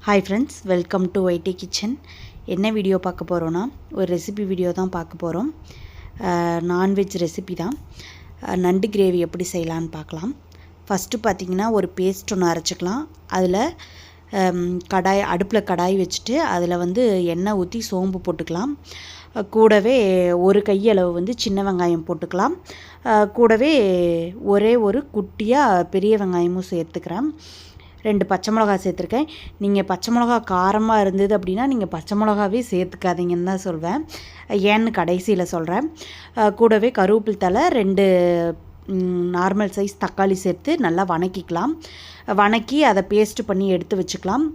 Hi friends, welcome to YT kitchen. என்ன video பார்க்க போகிறோன்னா, ஒரு ரெசிபி வீடியோ தான் பார்க்க போகிறோம். நான்வெஜ் ரெசிபி தான். நண்டு கிரேவி எப்படி செய்யலான்னு பார்க்கலாம். ஃபஸ்ட்டு பார்த்திங்கன்னா ஒரு பேஸ்ட் ஒன்று அரைச்சிக்கலாம். அதில் அடுப்பில் கடாய் வச்சுட்டு அதில் எண்ணெய் ஊற்றி சோம்பு போட்டுக்கலாம். கூடவே ஒரு கையளவு சின்ன வெங்காயம் போட்டுக்கலாம். கூடவே ஒரு குட்டியாக பெரிய வெங்காயமும் சேர்த்துக்கிறேன். 2 பச்சை மிளகா சேர்த்துருக்கேன். நீங்கள் பச்சை மிளகா காரமாக இருந்தது அப்படின்னா நீங்கள் பச்சை மிளகாவே சேர்த்துக்காதீங்கன்னு தான் சொல்வேன். ஏன்னு கடைசியில் சொல்கிறேன். கூடவே கருவேப்பிலை தழை, 2 நார்மல் சைஸ் தக்காளி சேர்த்து நல்லா வணக்கிக்கலாம். வணக்கி அதை பேஸ்ட் பண்ணி எடுத்து வச்சுக்கலாம்.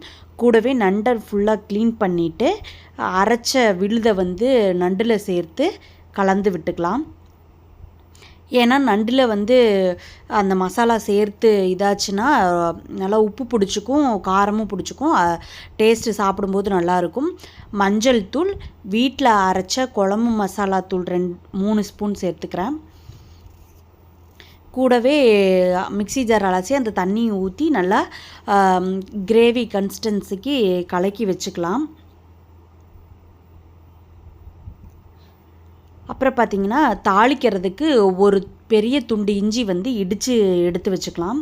கூடவே நண்டை ஃபுல்லாக க்ளீன் பண்ணிவிட்டு அரைச்ச விழுதை நண்டில் சேர்த்து கலந்து விட்டுக்கலாம். ஏன்னா நண்டில் அந்த மசாலா சேர்த்து இதாச்சுன்னா நல்லா உப்பு பிடிச்சிக்கும், காரமும் பிடிச்சிக்கும், டேஸ்ட்டு சாப்பிடும்போது நல்லாயிருக்கும். மஞ்சள் தூள், வீட்டில் அரைச்ச குழம்பு மசாலா தூள் 3 ஸ்பூன் சேர்த்துக்கிறேன். கூடவே மிக்ஸி ஜார் அலசி அந்த தண்ணி ஊற்றி நல்லா கிரேவி கன்சிஸ்டன்சிக்கு கலக்கி வச்சுக்கலாம். அப்புறம் பார்த்திங்கன்னா தாளிக்கிறதுக்கு ஒரு பெரிய துண்டு இஞ்சி இடித்து எடுத்து வச்சுக்கலாம்.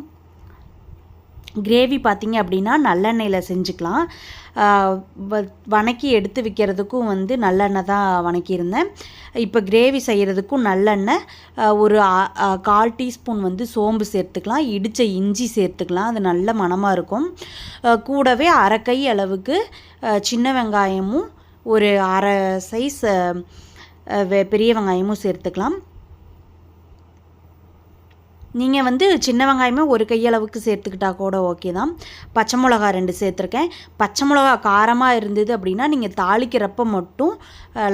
கிரேவி பார்த்திங்க அப்படின்னா நல்லெண்ணெயில் செஞ்சுக்கலாம். வணக்கி எடுத்து வைக்கிறதுக்கும் நல்லெண்ணெய் தான் வணக்கியிருந்தேன். இப்போ கிரேவி செய்கிறதுக்கும் நல்லெண்ணெய், ஒரு 1/4 டீஸ்பூன் சோம்பு சேர்த்துக்கலாம். இடித்த இஞ்சி சேர்த்துக்கலாம், அது நல்ல மணமாக இருக்கும். கூடவே அரை கை அளவுக்கு சின்ன வெங்காயமும் ஒரு அரை சைஸ் பெரிய வெங்காயமும் சேர்த்துக்கலாம். நீங்கள் சின்ன வெங்காயமே ஒரு கையளவுக்கு சேர்த்துக்கிட்டா கூட ஓகே தான். பச்சை மிளகா 2 சேர்த்துருக்கேன். பச்சை மிளகா காரமாக இருந்தது அப்படின்னா நீங்கள் தாளிக்கிறப்ப மட்டும்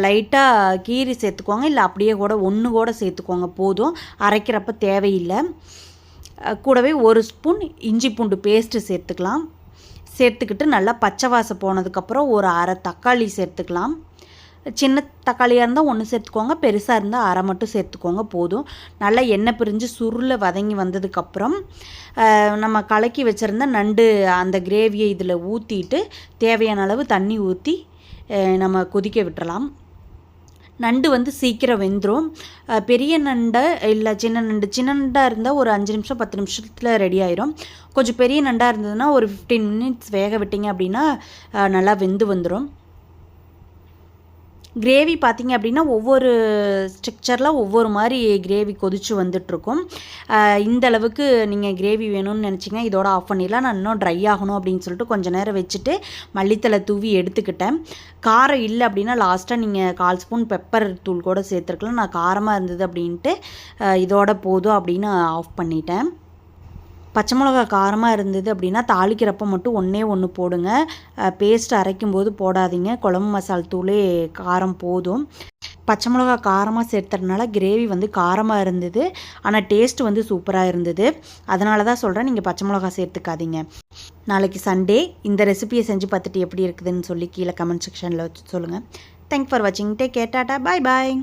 லைட்டாக கீரி சேர்த்துக்கோங்க, இல்லை அப்படியே கூட 1 கூட சேர்த்துக்கோங்க, போதும். அரைக்கிறப்ப தேவையில்லை. கூடவே 1 ஸ்பூன் இஞ்சி பூண்டு பேஸ்ட்டு சேர்த்துக்கலாம். சேர்த்துக்கிட்டு நல்லா பச்சை வாசம் போனதுக்கப்புறம் ஒரு அரை தக்காளி சேர்த்துக்கலாம். சின்ன தக்காளியாக இருந்தால் 1 சேர்த்துக்கோங்க, பெருசாக இருந்தால் அரை மட்டும் சேர்த்துக்கோங்க, போதும். நல்லா எண்ணெய் பிரிஞ்சு சுருளை வதங்கி வந்ததுக்கப்புறம் நம்ம கலக்கி வச்சுருந்த நண்டு அந்த கிரேவியை இதில் ஊற்றிட்டு தேவையான அளவு தண்ணி ஊற்றி நம்ம கொதிக்க விட்டுறலாம். நண்டு சீக்கிரம் வெந்துடும். பெரிய நண்டை இல்லை சின்ன நண்டாக இருந்தால் ஒரு 5 நிமிஷம் 10 நிமிஷத்தில் ரெடி ஆயிரும். கொஞ்சம் பெரிய நண்டாக இருந்ததுன்னா ஒரு 15 மினிட்ஸ் வேக விட்டிங்க அப்படின்னா நல்லா வெந்து வந்துடும். கிரேவி பார்த்திங்க அப்படின்னா ஒவ்வொரு ஸ்ட்ரக்சரில் ஒவ்வொரு மாதிரி கிரேவி கொதிச்சு வந்துட்ருக்கும். இந்த அளவுக்கு நீங்கள் கிரேவி வேணும்னு நினச்சிங்க இதோட ஆஃப் பண்ணிடலாம். நான் இன்னும் ட்ரை ஆகணும் அப்படின்னு சொல்லிட்டு கொஞ்சம் நேரம் வச்சுட்டு மல்லித்தலை தூவி எடுத்துக்கிட்டேன். காரம் இல்லை அப்படின்னா லாஸ்ட்டாக நீங்கள் 1/4 ஸ்பூன் பெப்பர் தூள் கூட சேர்த்துருக்கலாம். நான் காரமாக இருந்தது அப்படின்ட்டு இதோட போதும் அப்படின்னு ஆஃப் பண்ணிட்டேன். பச்சை மிளகா காரமாக இருந்தது அப்படின்னா தாளிக்கிறப்ப மட்டும் 1 போடுங்க. பேஸ்ட் அரைக்கும்போது போடாதீங்க. குழம்பு மசால் தூளே காரம் போதும். பச்சை மிளகா காரமாக சேர்த்ததுனால கிரேவி காரமாக இருந்தது, ஆனால் டேஸ்ட் சூப்பராக இருந்தது. அதனால தான் சொல்கிறேன், நீங்கள் பச்சை மிளகா சேர்த்துக்காதீங்க. நாளைக்கு சண்டே. இந்த ரெசிபியை செஞ்சு பார்த்துட்டு எப்படி இருக்குதுன்னு சொல்லி கீழே கமெண்ட் செக்ஷனில் சொல்லுங்கள். தேங்க்ஸ் ஃபார் வாட்சிங். Take care. டாடா. பாய் பாய்.